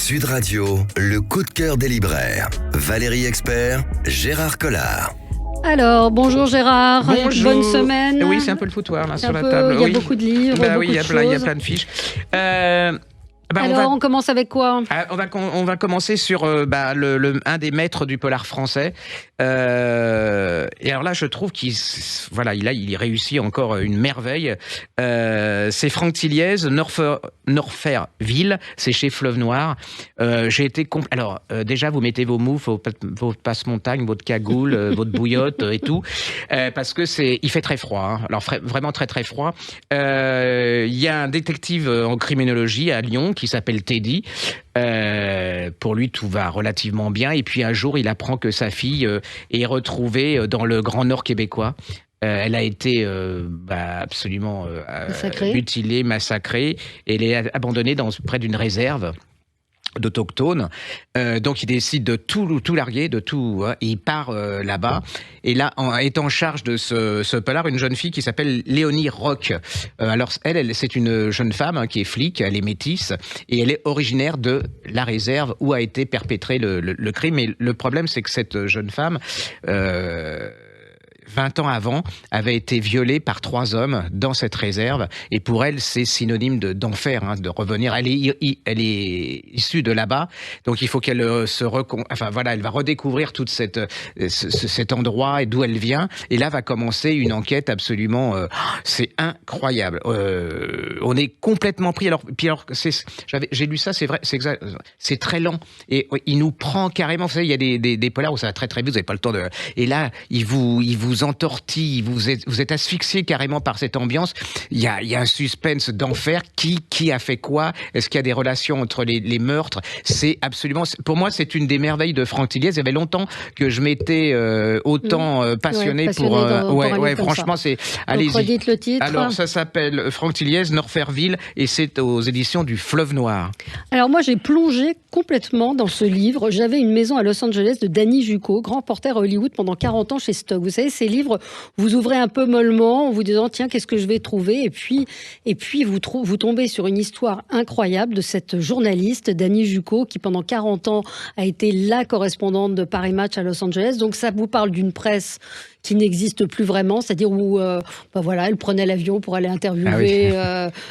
Sud Radio, le coup de cœur des libraires. Valérie Expert, Gérard Collard. Alors, bonjour Gérard, Bonjour. Bonne semaine. Oui, c'est un peu le foutoir là sur la table. Il y a beaucoup de livres, beaucoup il y a de plein choses. de fiches. Alors, on commence avec quoi ? On va commencer sur un des maîtres du polar français. Et alors là, je trouve qu'il réussit encore une merveille. C'est Franck Tilliez, Norferville, c'est chez Fleuve Noir. J'ai été alors déjà, vous mettez vos moufles, vos passe-montagne, votre cagoule, votre bouillotte et tout, parce que il fait très froid. Hein. Alors vraiment très très froid. Il y a un détective en criminologie à Lyon qui s'appelle Teddy. Pour lui, tout va relativement bien. Et puis un jour, il apprend que sa fille est retrouvée dans le Grand Nord québécois. Elle a été absolument mutilée, massacrée. Et elle est abandonnée près d'une réserve d'autochtones. Donc il décide de tout larguer, et il part là-bas. Et là, est en charge de ce polar une jeune fille qui s'appelle Léonie Roch. Alors elle, c'est une jeune femme qui est flic, elle est métisse, et elle est originaire de la réserve où a été perpétré le crime. Et le problème, c'est que cette jeune femme... 20 ans avant, avait été violée par 3 hommes dans cette réserve. Et pour elle, c'est synonyme d'enfer, de revenir. Elle est issue de là-bas. Donc, il faut qu'elle elle va redécouvrir tout cet endroit et d'où elle vient. Et là, va commencer une enquête absolument... c'est incroyable. On est complètement pris. J'ai lu ça, c'est vrai, c'est exact. C'est très lent. Et il nous prend carrément... Vous savez, il y a des polars où ça va très très vite, vous n'avez pas le temps de... Et là, il vous entortille, vous êtes asphyxié carrément par cette ambiance. Il y a un suspense d'enfer. Qui a fait quoi ? Est-ce qu'il y a des relations entre les meurtres ? C'est absolument... Pour moi, c'est une des merveilles de Franck Tilliez. Il y avait longtemps que je m'étais autant passionné pour franchement, c'est... Allez-y. Redites le titre. Alors, ça s'appelle Franck Tilliez, Norferville, et c'est aux éditions du Fleuve Noir. Alors moi, j'ai plongé complètement dans ce livre. J'avais une maison à Los Angeles de Danny Zuko, grand reporter à Hollywood pendant 40 ans chez Stock. Vous savez, ces livres, vous ouvrez un peu mollement en vous disant tiens, qu'est-ce que je vais trouver, et puis vous tombez sur une histoire incroyable de cette journaliste Danny Zuko qui pendant 40 ans a été la correspondante de Paris Match à Los Angeles. Donc ça vous parle d'une presse qui n'existe plus vraiment, c'est-à-dire où elle prenait l'avion pour aller interviewer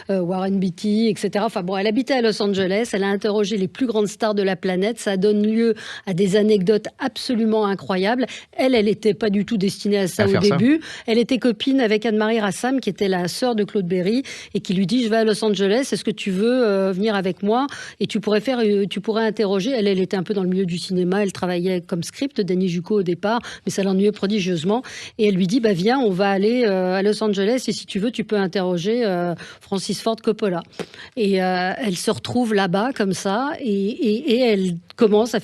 Warren Beatty, etc. Enfin bon, elle habitait à Los Angeles, elle a interrogé les plus grandes stars de la planète, ça donne lieu à des anecdotes absolument incroyables. Elle n'était pas du tout destinée à ça au début. Elle était copine avec Anne-Marie Rassam, qui était la sœur de Claude Berry, et qui lui dit « Je vais à Los Angeles, est-ce que tu veux venir avec moi ? Et tu pourrais interroger. » Elle était un peu dans le milieu du cinéma, elle travaillait comme script, Danny Zuko au départ, mais ça l'ennuyait prodigieusement. Et elle lui dit viens, on va aller à Los Angeles, et si tu veux, tu peux interroger Francis Ford Coppola. Et elle se retrouve là-bas comme ça, et elle commence à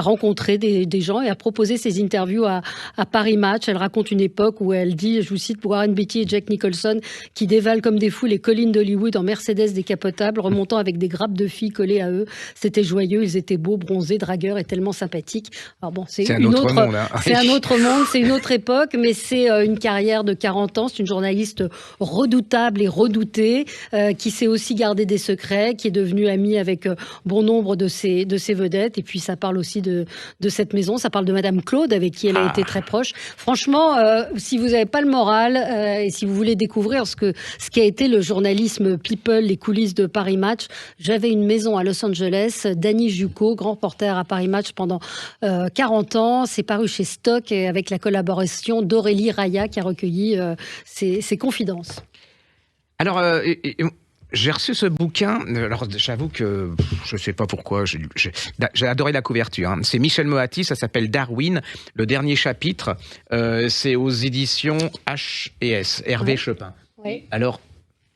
rencontrer des gens et à proposer ses interviews à Paris Match. Elle raconte une époque où elle dit, je vous cite, Warren Beatty et Jack Nicholson qui dévalent comme des fous les collines d'Hollywood en Mercedes décapotable, remontant avec des grappes de filles collées à eux. C'était joyeux, ils étaient beaux, bronzés, dragueurs et tellement sympathiques. Alors bon, c'est un autre monde, hein. C'est un autre monde, c'est une autre époque, mais c'est une carrière de 40 ans. C'est une journaliste redoutable et redoutée, qui sait aussi garder des secrets, qui est devenue amie avec bon nombre de ses vedettes. Et puis ça parle aussi de cette maison, ça parle de Madame Claude avec qui elle a été très proche. Franchement, si vous n'avez pas le moral et si vous voulez découvrir ce qui a été le journalisme people, les coulisses de Paris Match, j'avais une maison à Los Angeles, Danny Zuko, grand reporter à Paris Match pendant 40 ans. C'est paru chez Stock et avec la collaboration d'Aurélie Raya qui a recueilli ses confidences. Alors, j'ai reçu ce bouquin. Alors, j'avoue que je ne sais pas pourquoi. J'ai adoré la couverture. Hein. C'est Michel Moati, ça s'appelle Darwin. Le dernier chapitre, c'est aux éditions H&S, Hervé Chopin. Oui. Alors,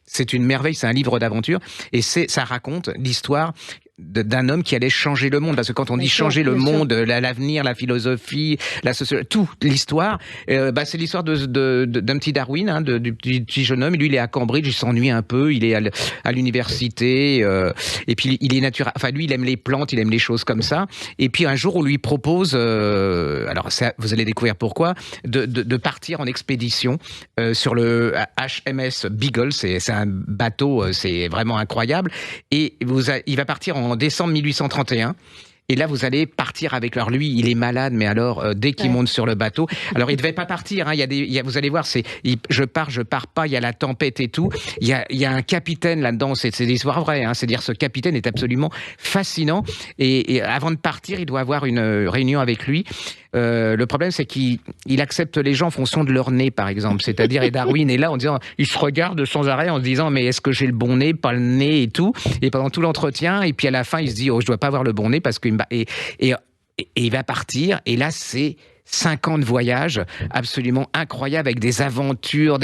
c'est une merveille, c'est un livre d'aventure. Et ça raconte l'histoire d'un homme qui allait changer le monde, parce que quand on dit changer le monde, l'avenir, la philosophie, la sociologie, toute l'histoire, c'est l'histoire d'un petit Darwin, du petit jeune homme. Lui, il est à Cambridge, il s'ennuie un peu, il est à l'université, et puis il est naturel. Enfin, lui, il aime les plantes, il aime les choses comme ça. Et puis un jour, on lui propose, alors ça, vous allez découvrir pourquoi, de partir en expédition sur le HMS Beagle. C'est un bateau, c'est vraiment incroyable. Et il va partir en en décembre 1831. Et là, vous allez partir avec lui. Alors lui, il est malade, mais alors dès qu'il monte sur le bateau, alors il devait pas partir. Hein. Vous allez voir, je pars pas. Il y a la tempête et tout. Il y a un capitaine là-dedans. C'est des histoires vraies. Hein. C'est-à-dire, ce capitaine est absolument fascinant. Et avant de partir, il doit avoir une réunion avec lui. Le problème, c'est qu'il accepte les gens en fonction de leur nez, par exemple. C'est-à-dire, et Darwin est là en disant, il se regarde sans arrêt en se disant, mais est-ce que j'ai le bon nez, pas le nez et tout. Et pendant tout l'entretien, et puis à la fin, il se dit, oh, je dois pas avoir le bon nez parce que et il va partir. Et là, c'est 5 ans de voyage absolument incroyable avec des aventures,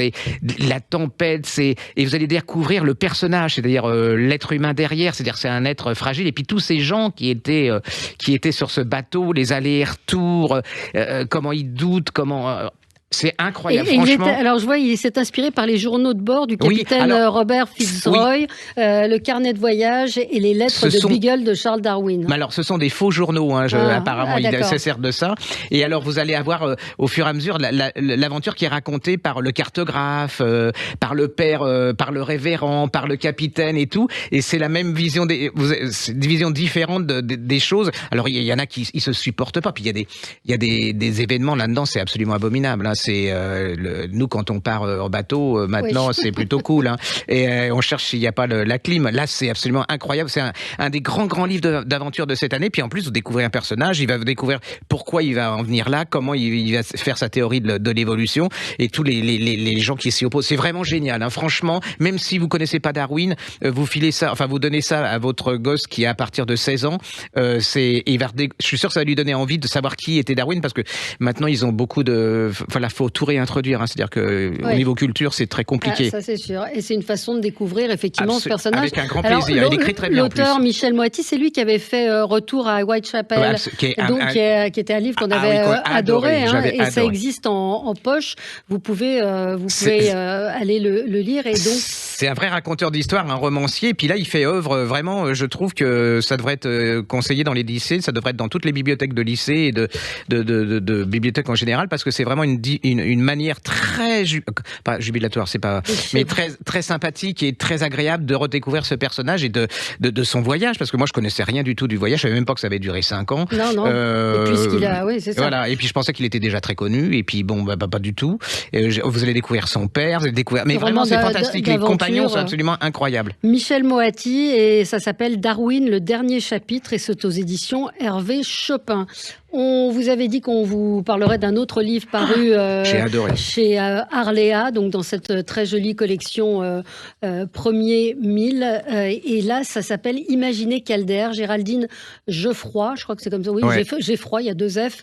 la tempête, et vous allez découvrir le personnage, c'est-à-dire l'être humain derrière, c'est-à-dire c'est un être fragile, et puis tous ces gens qui étaient sur ce bateau, les allers-retours, comment ils doutent, c'est incroyable, franchement. Alors, je vois, il s'est inspiré par les journaux de bord du capitaine Robert Fitzroy, le carnet de voyage et les lettres de Beagle de Charles Darwin. Mais alors, ce sont des faux journaux, hein, apparemment, il se sert de ça. Et alors, vous allez avoir, au fur et à mesure, l'aventure qui est racontée par le cartographe, par le père, par le révérend, par le capitaine et tout. Et c'est la même vision, des visions différentes des choses. Alors, il y en a qui se supportent pas. Puis, il y a des événements là-dedans, c'est absolument abominable. Hein. Nous, quand on part en bateau, maintenant, c'est plutôt cool. Hein. Et on cherche s'il n'y a pas la clim. Là, c'est absolument incroyable. C'est un des grands livres d'aventure de cette année. Puis en plus, vous découvrez un personnage. Il va découvrir pourquoi il va en venir là, comment il va faire sa théorie de l'évolution et tous les gens qui s'y opposent. C'est vraiment génial. Hein. Franchement, même si vous connaissez pas Darwin, vous donnez ça à votre gosse qui a à partir de 16 ans. Je suis sûr que ça va lui donner envie de savoir qui était Darwin, parce que maintenant, ils ont beaucoup de... Voilà, faut tout réintroduire, hein. C'est-à-dire que au niveau culture, c'est c'est très compliqué. Ça, c'est sûr. Et c'est une façon de découvrir effectivement ce personnage. Avec un grand plaisir. Il écrit très bien. L'auteur Michel Moati, c'est lui qui avait fait Retour à Whitechapel, qui était un livre qu'on avait adoré. Et ça existe en poche. Vous pouvez aller le lire. Et donc, c'est un vrai raconteur d'histoire, un romancier. Et puis là, il fait œuvre vraiment. Je trouve que ça devrait être conseillé dans les lycées. Ça devrait être dans toutes les bibliothèques de lycée et de bibliothèques en général, parce que c'est vraiment une manière très pas jubilatoire, c'est pas, mais très très sympathique et très agréable de redécouvrir ce personnage et de son voyage, parce que moi je connaissais rien du tout du voyage, je savais même pas que ça avait duré 5 ans. Non. Et puis ce qu'il a, oui, c'est ça. Voilà. Et puis je pensais qu'il était déjà très connu, et puis bon, pas du tout. Vous allez découvrir son père, vous allez découvrir, mais vraiment c'est fantastique. Les compagnons sont absolument incroyables. Michel Moati, et ça s'appelle Darwin, le dernier chapitre, et c'est aux éditions Hervé Chopin. On vous avait dit qu'on vous parlerait d'un autre livre paru chez Arléa, donc dans cette très jolie collection Premier 1000. Et là, ça s'appelle Imaginez Calder, Géraldine Geoffroy, je crois que c'est comme ça. Oui, Geoffroy, il y a 2 F.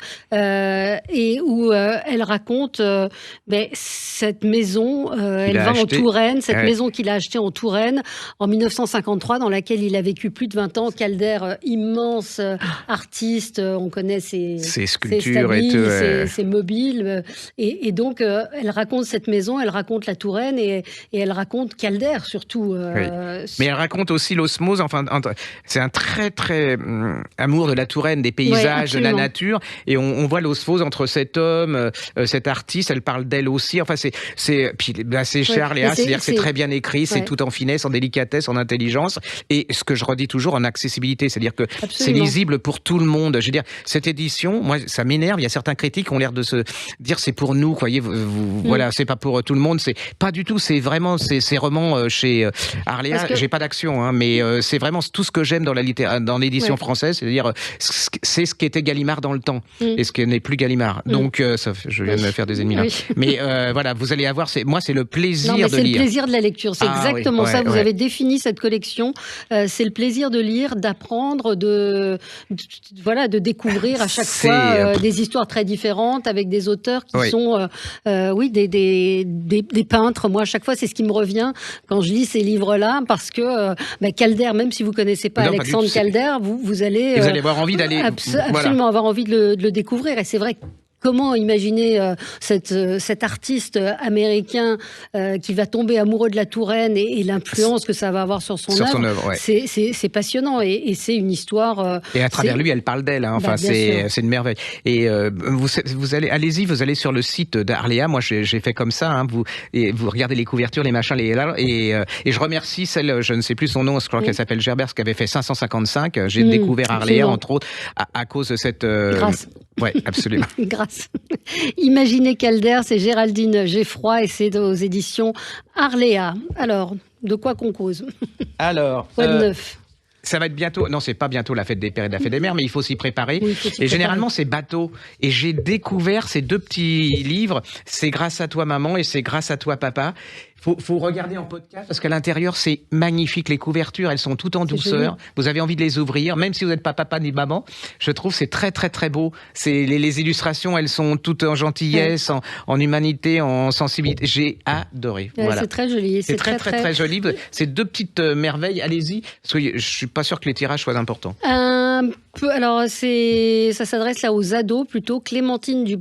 Et où elle raconte cette maison, elle va en Touraine, cette maison qu'il a achetée en Touraine en 1953, dans laquelle il a vécu plus de 20 ans. Calder, immense artiste, on connaît ses sculptures ses mobiles. Et donc, elle raconte cette maison, elle raconte la Touraine et elle raconte Calder, surtout. Mais elle raconte aussi l'osmose. Enfin, c'est un très, très amour de la Touraine, des paysages, de la nature. Et on voit l'osmose entre cet homme, cet artiste. Elle parle d'elle aussi. Enfin, c'est chez Arléa, c'est-à-dire que c'est très bien écrit, c'est tout en finesse, en délicatesse, en intelligence. Et ce que je redis toujours, en accessibilité. C'est-à-dire que c'est lisible pour tout le monde. Je veux dire, cette édition, moi, ça m'énerve. Il y a certains critiques qui ont l'air de se dire c'est pour nous, voyez, voilà, c'est pas pour tout le monde. C'est pas du tout. C'est vraiment ces romans chez Arléa. J'ai pas d'action, hein, mais c'est vraiment tout ce que j'aime dans l'édition française, c'est-à-dire c'est ce qui était Gallimard dans le temps et ce qui n'est plus Gallimard. Donc, je viens de me faire des ennemis là. Mais voilà, vous allez avoir. Moi, c'est le plaisir de lire. C'est le plaisir de la lecture. C'est exactement ça. Vous avez défini cette collection. C'est le plaisir de lire, d'apprendre, de découvrir à chaque fois des histoires très différentes avec des auteurs qui sont, des peintres. Moi, à chaque fois, c'est ce qui me revient quand je lis ces livres-là, parce que Calder, même si vous connaissez pas Alexandre Calder, vous allez avoir envie d'aller absolument avoir envie de le découvrir. Et c'est vrai Comment imaginer cet artiste américain qui va tomber amoureux de la Touraine et l'influence que ça va avoir sur son œuvre. Ouais. C'est passionnant et c'est une histoire. Et à travers lui, elle parle d'elle. Hein. Enfin, c'est une merveille. Et vous allez sur le site d'Arléa. Moi, j'ai fait comme ça. Hein. Vous regardez les couvertures, les machins, et je remercie celle, je ne sais plus son nom, je crois qu'elle s'appelle Gerbert, qui avait fait 555. J'ai découvert Arléa, entre autres, à cause de cette. Grâce. Oui, absolument. Grâce. Imaginez Calder, c'est Géraldine Geffroy et c'est aux éditions Arléa. Alors, de quoi qu'on cause? Alors, quoi de neuf? Ça va être bientôt. Non, c'est pas bientôt la fête des pères et de la fête des mères, mais il faut s'y préparer. Oui, généralement, c'est bateau. Et j'ai découvert ces 2 petits livres. C'est grâce à toi, maman, et c'est grâce à toi, papa. Faut regarder en podcast parce qu'à l'intérieur, c'est magnifique. Les couvertures, elles sont toutes en douceur. Génial. Vous avez envie de les ouvrir, même si vous n'êtes pas papa ni maman. Je trouve que c'est très, très, très beau. Les illustrations, elles sont toutes en gentillesse, en humanité, en sensibilité. J'ai adoré. Voilà. C'est très joli. C'est très, très, très, très joli. C'est 2 petites merveilles. Allez-y. Je suis pas sûr que les tirages soient importants. Alors, ça s'adresse là aux ados, plutôt. Clémentine du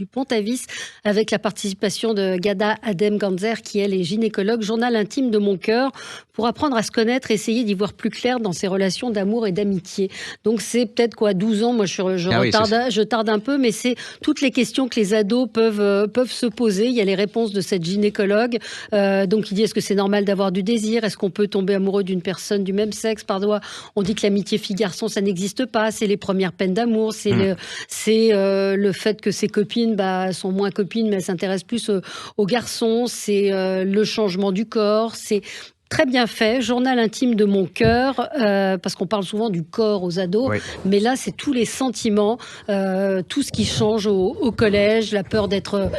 Pontavis, avec la participation de Gada Adem-Ganzer, qui elle est gynécologue. Journal intime de mon cœur, pour apprendre à se connaître, essayer d'y voir plus clair dans ses relations d'amour et d'amitié. Donc c'est peut-être 12 ans, moi je tarde un peu, mais c'est toutes les questions que les ados peuvent se poser. Il y a les réponses de cette gynécologue, donc il dit est-ce que c'est normal d'avoir du désir, est-ce qu'on peut tomber amoureux d'une personne du même sexe, on dit que l'amitié fille-garçon ça n'existe pas, c'est les premières peines d'amour, c'est le fait que ses copines sont moins copines mais elles s'intéressent plus aux garçons, c'est le changement du corps, c'est très bien fait, journal intime de mon cœur, parce qu'on parle souvent du corps aux ados, mais là c'est tous les sentiments, tout ce qui change au collège, la peur d'être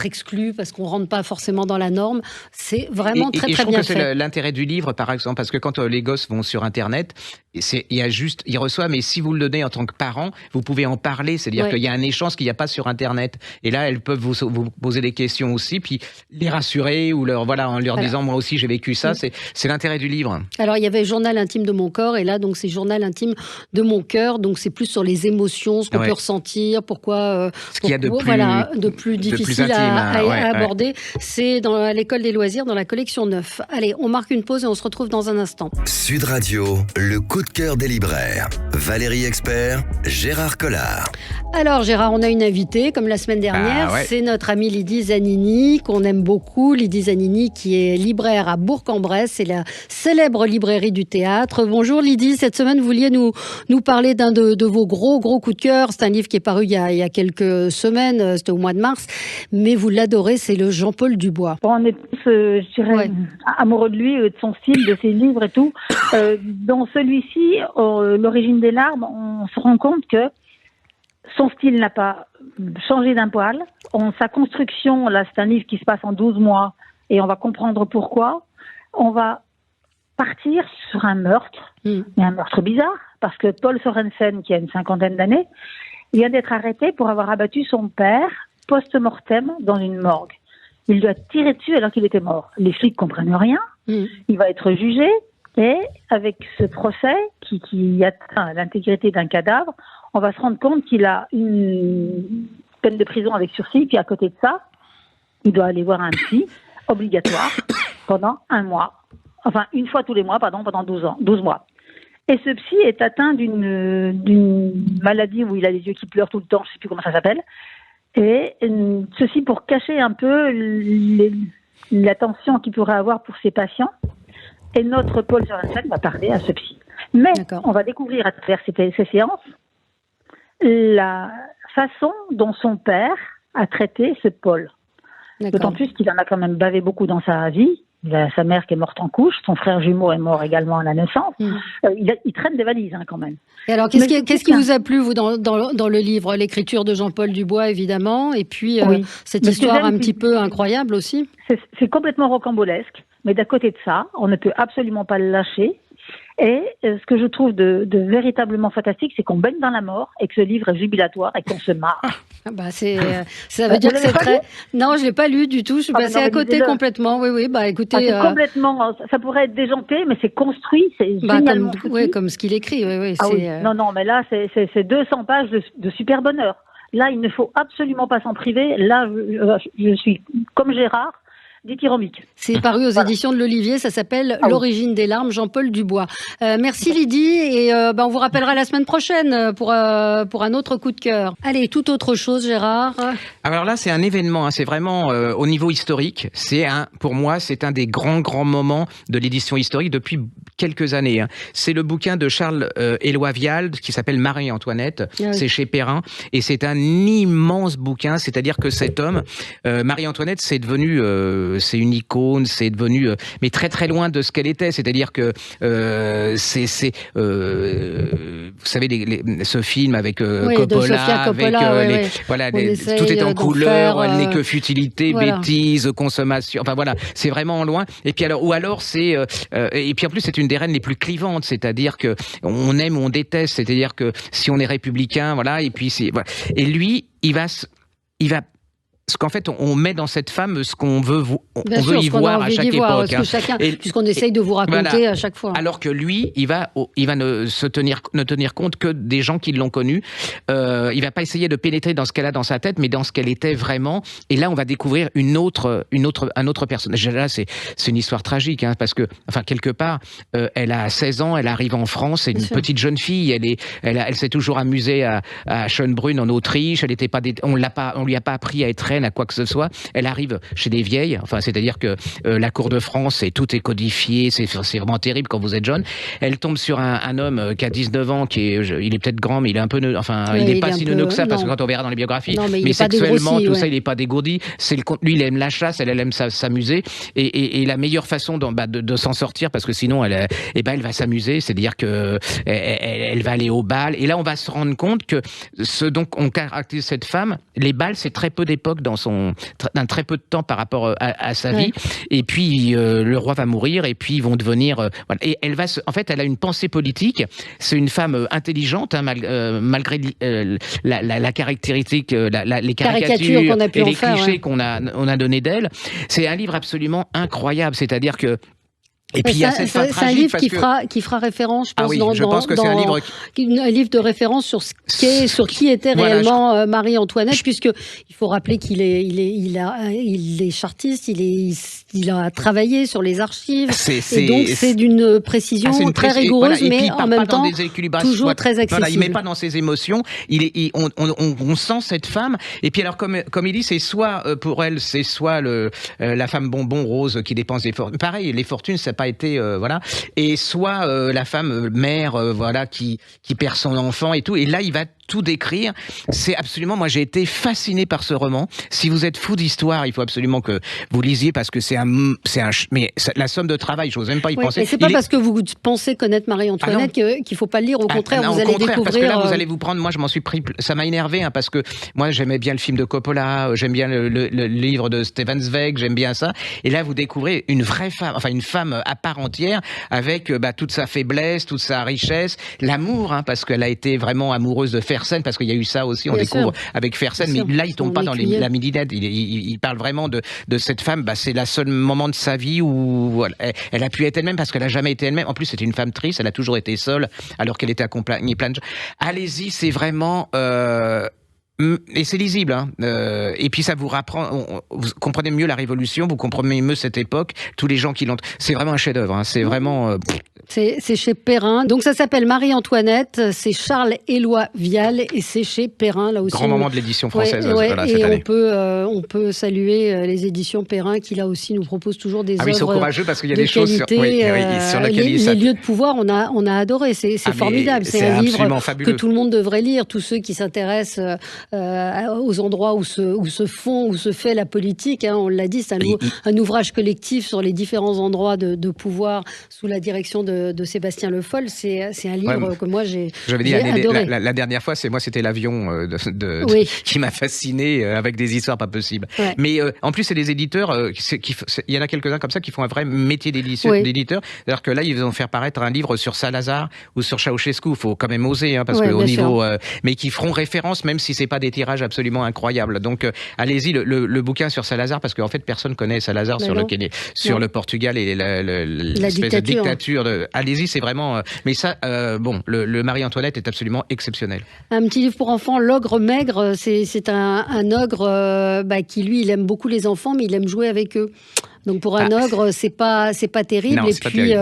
exclu parce qu'on rentre pas forcément dans la norme, c'est vraiment très bien fait. Je trouve que c'est l'intérêt du livre, par exemple, parce que quand les gosses vont sur Internet, ils reçoivent, mais si vous le donnez en tant que parent, vous pouvez en parler, c'est-à-dire qu'il y a un échange qu'il n'y a pas sur Internet, et là elles peuvent vous poser des questions aussi, puis les rassurer ou en leur disant moi aussi j'ai vécu ça, c'est l'intérêt du livre. Alors il y avait journal intime de mon corps, et là donc c'est journal intime de mon cœur, donc c'est plus sur les émotions, ce qu'on peut ressentir, pourquoi ce qu'il y a de plus difficile à aborder. C'est à l'école des loisirs dans la collection 9. Allez, on marque une pause et on se retrouve dans un instant. Sud Radio, le coup de cœur des libraires. Valérie Expert, Gérard Collard. Alors Gérard, on a une invitée comme la semaine dernière, c'est notre amie Lydie Zanini qu'on aime beaucoup. Lydie Zanini qui est libraire à Bourg-en-Bresse, c'est la célèbre librairie du théâtre. Bonjour Lydie, cette semaine vous vouliez nous parler d'un de vos gros coups de cœur. C'est un livre qui est paru il y a quelques semaines, c'était au mois de mars, mais vous l'adorez, c'est le Jean-Paul Dubois. On est tous, je dirais, amoureux de lui, de son style, de ses livres et tout. Dans celui-ci, L'origine des larmes, on se rend compte que son style n'a pas changé d'un poil. Sa construction, là, c'est un livre qui se passe en 12 mois et on va comprendre pourquoi. On va partir sur un meurtre, mais un meurtre bizarre, parce que Paul Sorensen, qui a une 50aine d'années, vient d'être arrêté pour avoir abattu son père post-mortem dans une morgue. Il doit tirer dessus alors qu'il était mort. Les flics comprennent rien. Il va être jugé et avec ce procès qui atteint l'intégrité d'un cadavre, on va se rendre compte qu'il a une peine de prison avec sursis, puis à côté de ça, il doit aller voir un psy obligatoire pendant un mois. Enfin, une fois tous les mois, pendant 12 mois. Et ce psy est atteint d'une maladie où il a les yeux qui pleurent tout le temps, je ne sais plus comment ça s'appelle. Et ceci pour cacher un peu l'attention qu'il pourrait avoir pour ses patients. Et notre Paul Sorensen va parler à ce psy. Mais on va découvrir à travers ces séances la façon dont son père a traité ce Paul. D'autant plus qu'il en a quand même bavé beaucoup dans sa vie. Il a sa mère qui est morte en couche, son frère jumeau est mort également à la naissance. Il traîne des valises quand même. Et alors, qu'est-ce qui vous a plu, vous, dans le livre? L'écriture de Jean-Paul Dubois, évidemment, et puis cette histoire un petit peu incroyable aussi. C'est complètement rocambolesque, mais d'à côté de ça, on ne peut absolument pas le lâcher. Et ce que je trouve de véritablement fantastique, c'est qu'on baigne dans la mort et que ce livre est jubilatoire et qu'on se marre. Ça veut dire que c'est très... Non, je l'ai pas lu du tout. Je suis passée à côté complètement. Oui. Écoutez, c'est complètement. Ça pourrait être déjanté, mais c'est construit, c'est génialement comme ce qu'il écrit. Non, mais là, c'est 200 pages de super bonheur. là, il ne faut absolument pas s'en priver. Là, je suis comme Gérard, dithyrambique. C'est paru aux éditions de l'Olivier, ça s'appelle L'origine des larmes, Jean-Paul Dubois. Merci Lydie, et on vous rappellera la semaine prochaine pour un autre coup de cœur. Allez, tout autre chose, Gérard. Alors là, c'est un événement, c'est vraiment au niveau historique. Pour moi, c'est un des grands moments de l'édition historique depuis quelques années. C'est le bouquin de Charles Éloi Vial qui s'appelle Marie-Antoinette. Oui. C'est chez Perrin, et c'est un immense bouquin. C'est-à-dire que cet homme, Marie-Antoinette, c'est devenu c'est une icône, c'est devenu mais très loin de ce qu'elle était. C'est-à-dire que vous savez ce film avec Coppola, voilà, tout est en couleur, elle n'est que futilité, bêtise, consommation. Enfin voilà, c'est vraiment loin. Et puis alors c'est et puis en plus c'est une des reines les plus clivantes. C'est-à-dire que on aime ou on déteste. C'est-à-dire que si on est républicain, voilà. Et puis et lui, il va parce qu'en fait, on met dans cette femme ce qu'on veut, on veut y voir à chaque époque. Puisqu'on essaye de vous raconter à chaque fois. Alors que lui, il va ne tenir compte que des gens qui l'ont connu. Il va pas essayer de pénétrer dans ce qu'elle a dans sa tête, mais dans ce qu'elle était vraiment. Et là, on va découvrir un autre personnage. Là, c'est une histoire tragique, parce que, enfin, quelque part, elle a 16 ans, elle arrive en France, c'est une petite jeune fille. Elle s'est toujours amusée à Schönbrunn en Autriche. On lui a pas appris à être reine, à quoi que ce soit. Elle arrive chez des vieilles, c'est-à-dire que la cour de France, tout est codifié, c'est vraiment terrible quand vous êtes jeune. Elle tombe sur un homme qui a 19 ans, il est peut-être grand, mais il est un peu il n'est pas si neuneux que ça, parce que quand on verra dans les biographies, mais sexuellement, tout ça, il n'est pas dégourdi. Lui, il aime la chasse, elle aime s'amuser, et la meilleure façon de s'en sortir, parce que sinon, elle va s'amuser, c'est-à-dire que elle va aller au bal, et là, on va se rendre compte que donc on caractérise cette femme, les bals, c'est très peu d'époque dans très peu de temps par rapport à sa vie. Et puis le roi va mourir, et puis ils vont devenir voilà. Et en fait, elle a une pensée politique. C'est une femme intelligente, malgré la caractéristique, les caricatures qu'on a pu et les clichés qu'on a donné d'elle. C'est un livre absolument incroyable. C'est-à-dire que et puis il y a cette fin tragique. C'est un livre qui fera référence, je pense, je pense que c'est un livre de référence sur qui était réellement Marie-Antoinette, puisque il faut rappeler qu'il est chartiste, il a travaillé sur les archives, et donc c'est d'une précision très rigoureuse, mais en même temps toujours très accessible. Voilà, il met pas dans ses émotions. On sent cette femme. Et puis alors comme il dit, c'est soit pour elle, c'est soit la femme bonbon rose qui dépense des fortunes. Pareil, les fortunes, ça pas été voilà, et soit la femme mère qui perd son enfant et tout, et là il va tout décrire. C'est absolument, moi j'ai été fasciné par ce roman. Si vous êtes fou d'histoire, il faut absolument que vous lisiez, parce que mais la somme de travail, je n'ose même pas y penser. Mais c'est pas parce que vous pensez connaître Marie-Antoinette qu'il faut pas le lire. Au contraire, vous allez découvrir. Parce que là, vous allez vous prendre. Moi, je m'en suis pris. Ça m'a énervé, parce que moi, j'aimais bien le film de Coppola, j'aime bien le livre de Stefan Zweig, j'aime bien ça. Et là, vous découvrez une vraie femme, enfin une femme à part entière, avec toute sa faiblesse, toute sa richesse, l'amour, parce qu'elle a été vraiment amoureuse de Fersen, parce qu'il y a eu ça aussi, on découvre avec Fersen, mais là il tombe pas dans la midinette, il parle vraiment de cette femme. C'est le seul moment de sa vie où elle a pu être elle-même, parce qu'elle a jamais été elle-même. En plus, c'était une femme triste, elle a toujours été seule, alors qu'elle était accompagnée plein de gens. Allez-y, c'est vraiment et c'est lisible, et puis ça vous rapprend, vous comprenez mieux la Révolution, vous comprenez mieux cette époque, tous les gens qui l'ont. C'est vraiment un chef-d'œuvre, c'est vraiment. C'est chez Perrin. Donc ça s'appelle Marie-Antoinette, c'est Charles Éloi Vial, et c'est chez Perrin, là aussi. Grand moment de l'édition française, cette année. On peut saluer les éditions Perrin, qui là aussi nous proposent toujours des œuvres. Ils sont courageux, parce qu'il y a des choses sur lesquelles les lieux de pouvoir, on a adoré, c'est formidable. C'est un livre fabuleux, que tout le monde devrait lire, tous ceux qui s'intéressent aux endroits où se fait la politique. On l'a dit, c'est un ouvrage collectif sur les différents endroits de pouvoir sous la direction de Sébastien Le Foll. C'est un livre que moi j'ai adoré. La dernière fois, c'était l'avion qui m'a fasciné, avec des histoires pas possibles. Ouais. Mais en plus, c'est des éditeurs, il y en a quelques-uns comme ça qui font un vrai métier d'éditeur. C'est-à-dire que là, ils vont faire paraître un livre sur Salazar ou sur Ceausescu. Il faut quand même oser, parce que au niveau, mais qui feront référence, même si c'est pas pas des tirages absolument incroyables. Donc allez-y, le bouquin sur Salazar, parce qu'en fait personne connaît Salazar sur le Portugal et l'espèce de dictature. Allez-y, c'est vraiment. Mais ça, le Marie-Antoinette est absolument exceptionnel. Un petit livre pour enfants, L'ogre maigre. C'est un ogre qui lui, il aime beaucoup les enfants, mais il aime jouer avec eux. Donc pour un ogre, c'est pas terrible. Non, et puis il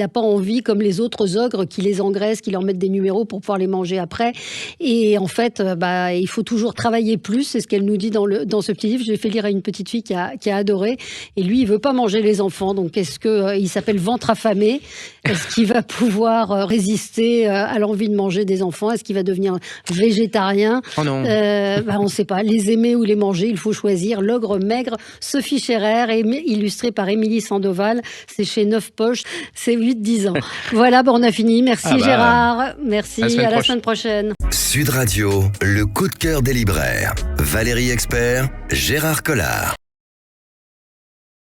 a pas envie, comme les autres ogres, qui les engraissent, qui leur mettent des numéros pour pouvoir les manger après. Et en fait, il faut toujours travailler plus. C'est ce qu'elle nous dit dans ce petit livre. Je l'ai fait lire à une petite fille qui a adoré. Et lui, il veut pas manger les enfants. Donc est-ce que il s'appelle Ventre affamé? Est-ce qu'il va pouvoir résister à l'envie de manger des enfants? Est-ce qu'il va devenir végétarien? Oh non. On ne sait pas. Les aimer ou les manger, il faut choisir. L'ogre maigre, Sophie Scherer, illustré par Émilie Sandoval. C'est chez Neuf Poches. C'est 8-10 ans. Voilà, on a fini. Merci Gérard. Merci. À la semaine prochaine. Sud Radio, le coup de cœur des libraires. Valérie Expert, Gérard Collard.